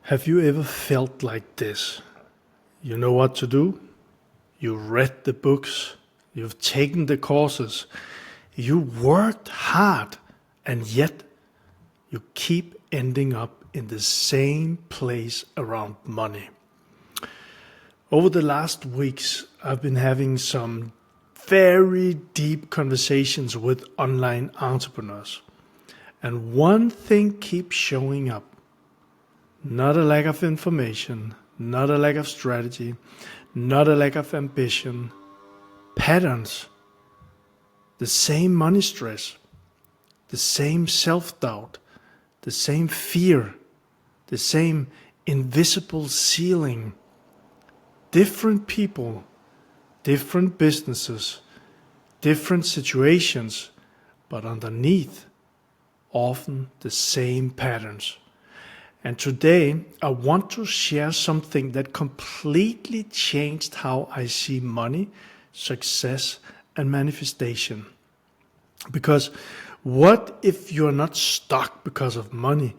Have you ever felt like this? You know what to do, you read the books, you've taken the courses, you worked hard, and yet you keep ending up in the same place around money. Over the last weeks, I've been having some very deep conversations with online entrepreneurs. And one thing keeps showing up. Not a lack of information, not a lack of strategy, not a lack of ambition. Patterns. The same money stress, the same self-doubt, the same fear, the same invisible ceiling. Different people, different businesses, different situations, but underneath, often the same patterns. And today, I want to share something that completely changed how I see money, success, and manifestation. Because what if you're not stuck because of money?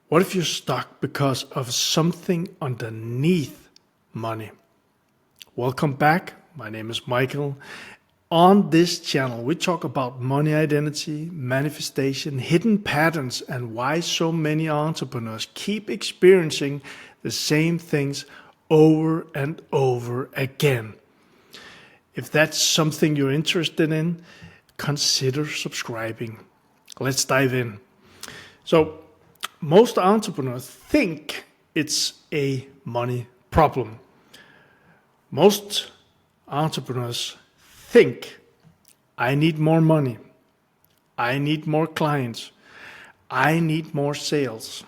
What if you're stuck because of something underneath money? Welcome back. My name is Michael. On this channel, we talk about money identity, manifestation, hidden patterns, and why so many entrepreneurs keep experiencing the same things over and over again. If that's something you're interested in, consider subscribing. Let's dive in. So, most entrepreneurs think it's a money problem. Most entrepreneurs think, I need more money, I need more clients, I need more sales,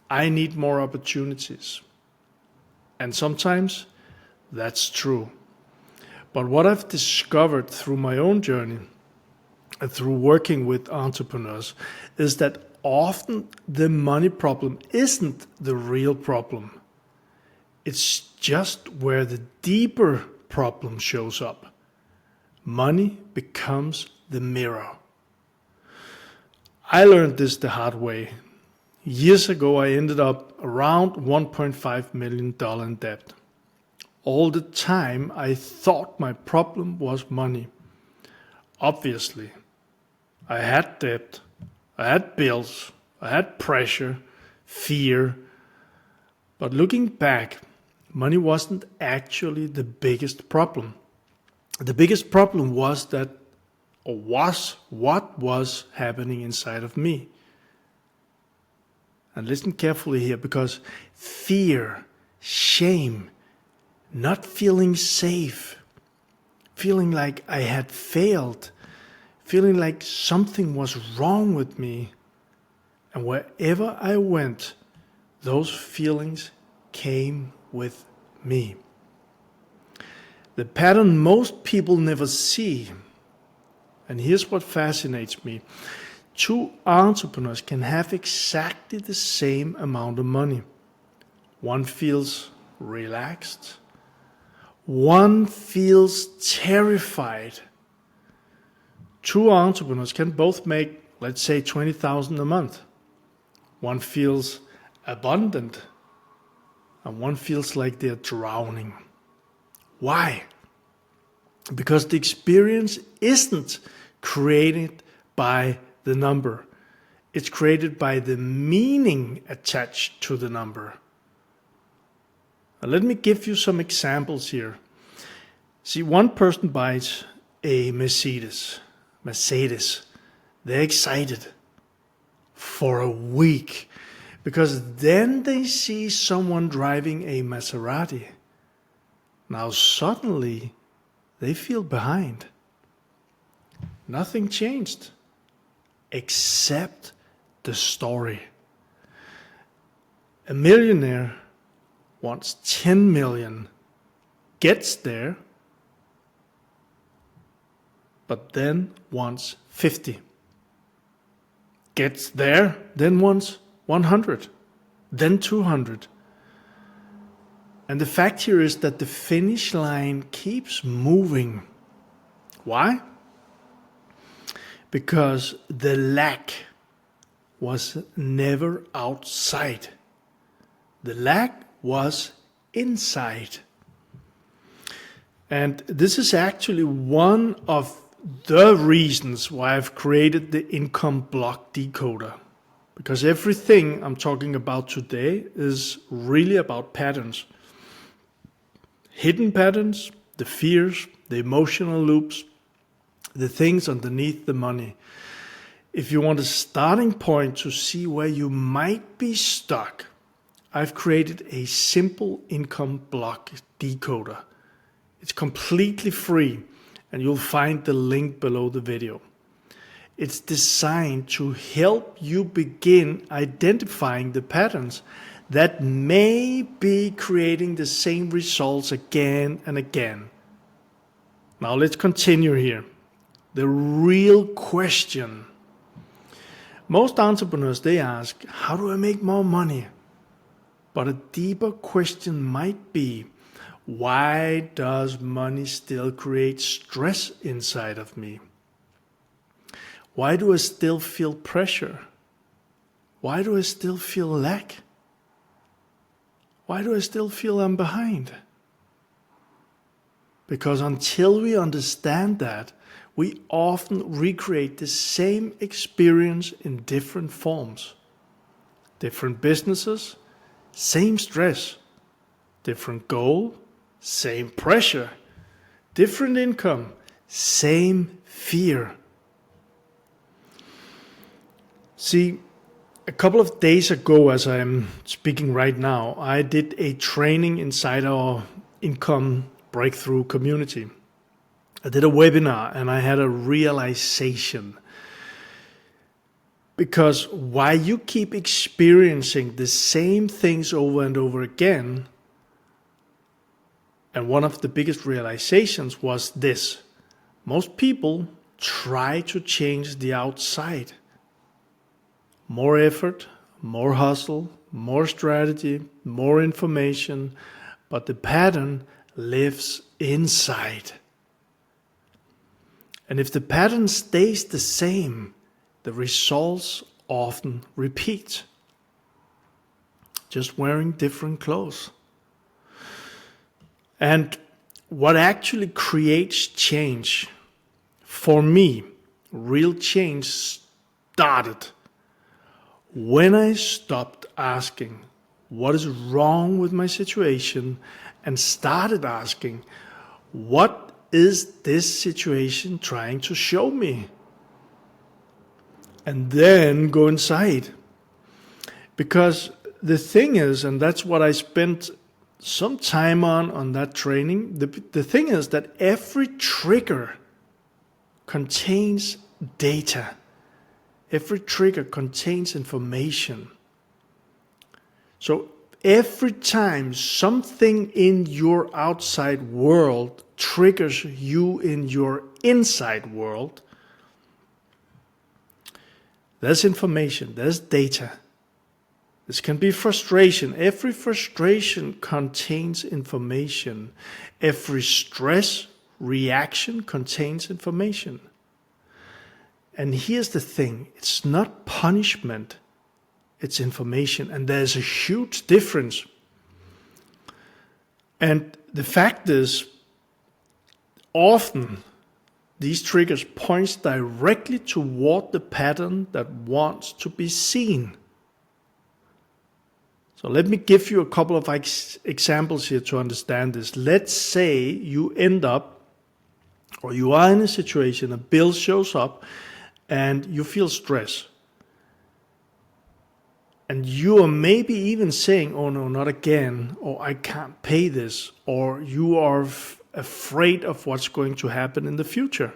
I need more opportunities. And sometimes that's true. But what I've discovered through my own journey and through working with entrepreneurs is that often the money problem isn't the real problem. It's just where the deeper problem shows up. Money becomes the mirror. I learned this the hard way. Years ago, I ended up around $1.5 million in debt. All the time, I thought my problem was money. Obviously, I had debt, I had bills, I had pressure, fear. But looking back, money wasn't actually the biggest problem. The biggest problem was what was happening inside of me. And listen carefully here, because fear, shame, not feeling safe, feeling like I had failed, feeling like something was wrong with me. And wherever I went, those feelings came with me. The pattern most people never see, and here's what fascinates me. Two entrepreneurs can have exactly the same amount of money. One feels relaxed. One feels terrified. Two entrepreneurs can both make, let's say, $20,000 a month. One feels abundant, and one feels like they're drowning. Why? Because the experience isn't created by the number. It's created by the meaning attached to the number. Now, let me give you some examples here. See, one person buys a Mercedes. They're excited for a week because then they see someone driving a Maserati. Now suddenly they feel behind. Nothing changed except the story. A millionaire wants 10 million, gets there, but then wants 50. Gets there, then wants 100, then 200. And the fact here is that the finish line keeps moving. Why? Because the lack was never outside. The lack was inside. And this is actually one of the reasons why I've created the income block decoder. Because everything I'm talking about today is really about patterns. Hidden patterns, the fears, the emotional loops, the things underneath the money. If you want a starting point to see where you might be stuck, I've created a simple income block decoder. It's completely free, and you'll find the link below the video. It's designed to help you begin identifying the patterns that may be creating the same results again and again. Now let's continue here. The real question. Most entrepreneurs, they ask, how do I make more money? But a deeper question might be, why does money still create stress inside of me? Why do I still feel pressure? Why do I still feel lack? Why do I still feel I'm behind? Because until we understand that, we often recreate the same experience in different forms. Different businesses, same stress. Different goal, same pressure. Different income, same fear. See, a couple of days ago, as I'm speaking right now, I did a training inside our income breakthrough community. I did a webinar and I had a realization. Because while you keep experiencing the same things over and over again, and one of the biggest realizations was this: most people try to change the outside. More effort, more hustle, more strategy, more information, but the pattern lives inside. And if the pattern stays the same, the results often repeat. Just wearing different clothes. And what actually creates change, for me, real change started when I stopped asking what is wrong with my situation and started asking, what is this situation trying to show me? And then go inside. Because the thing is, and that's what I spent some time on that training, the thing is that every trigger contains data. Every trigger contains information. So every time something in your outside world triggers you in your inside world, there's information, there's data. This can be frustration. Every frustration contains information. Every stress reaction contains information. And here's the thing, it's not punishment, it's information. And there's a huge difference. And the fact is, often these triggers point directly toward the pattern that wants to be seen. So let me give you a couple of examples here to understand this. Let's say you end up, or you are in a situation, a bill shows up, and you feel stress. And you are maybe even saying, oh no, not again, or I can't pay this, or you are afraid of what's going to happen in the future.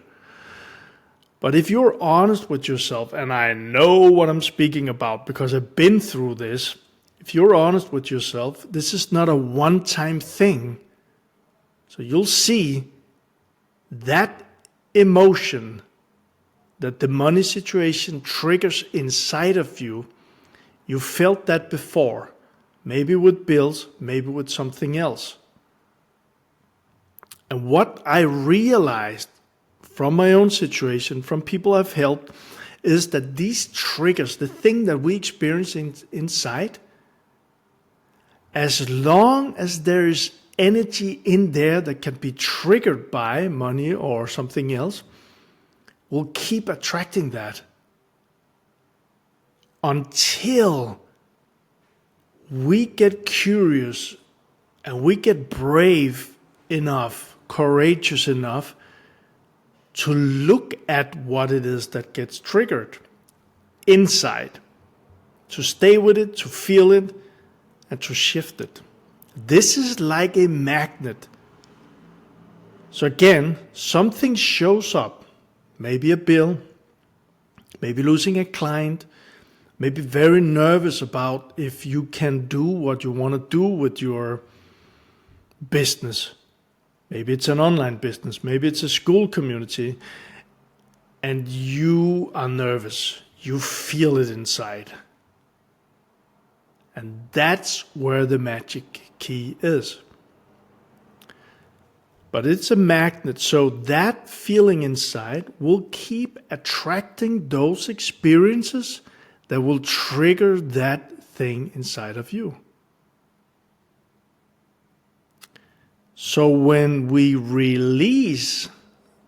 But if you're honest with yourself, and I know what I'm speaking about because I've been through this, if you're honest with yourself, this is not a one-time thing. So you'll see that emotion that the money situation triggers inside of you, you felt that before, maybe with bills, maybe with something else. And what I realized from my own situation, from people I've helped, is that these triggers, the thing that we experience inside, as long as there is energy in there that can be triggered by money or something else, we'll keep attracting that until we get curious and we get brave enough, courageous enough to look at what it is that gets triggered inside, to stay with it, to feel it, and to shift it. This is like a magnet. So again, something shows up, maybe a bill, maybe losing a client, maybe very nervous about if you can do what you want to do with your business. Maybe it's an online business, maybe it's a school community, and you are nervous. You feel it inside. And that's where the magic key is. But it's a magnet, so that feeling inside will keep attracting those experiences that will trigger that thing inside of you. So when we release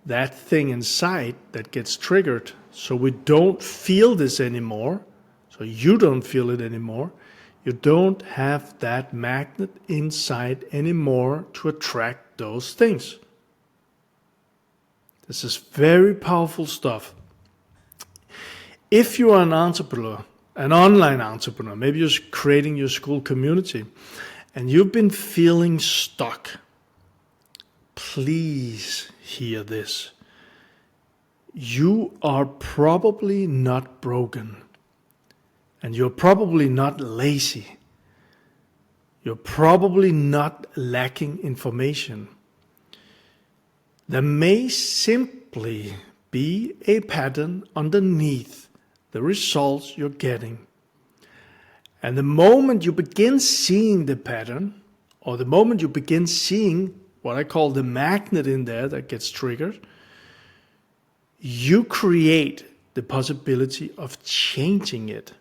that thing inside that gets triggered, so we don't feel this anymore, so you don't feel it anymore, you don't have that magnet inside anymore to attract those things. This is very powerful stuff. If you are an entrepreneur, an online entrepreneur, maybe you're creating your school community, and you've been feeling stuck, please hear this. You are probably not broken. And you're probably not lazy. You're probably not lacking information. There may simply be a pattern underneath the results you're getting. And the moment you begin seeing the pattern, or the moment you begin seeing what I call the magnet in there that gets triggered, you create the possibility of changing it.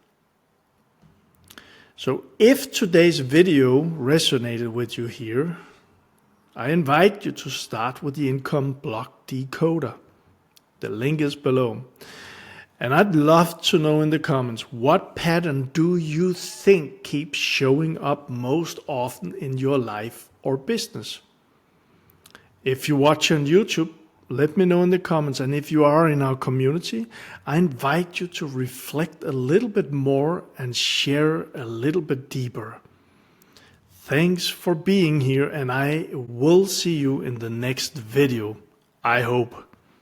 So if today's video resonated with you here, I invite you to start with the income block decoder. The link is below. And I'd love to know in the comments, what pattern do you think keeps showing up most often in your life or business? If you watch on YouTube, let me know in the comments. And if you are in our community, I invite you to reflect a little bit more and share a little bit deeper. Thanks for being here, and I will see you in the next video, I hope.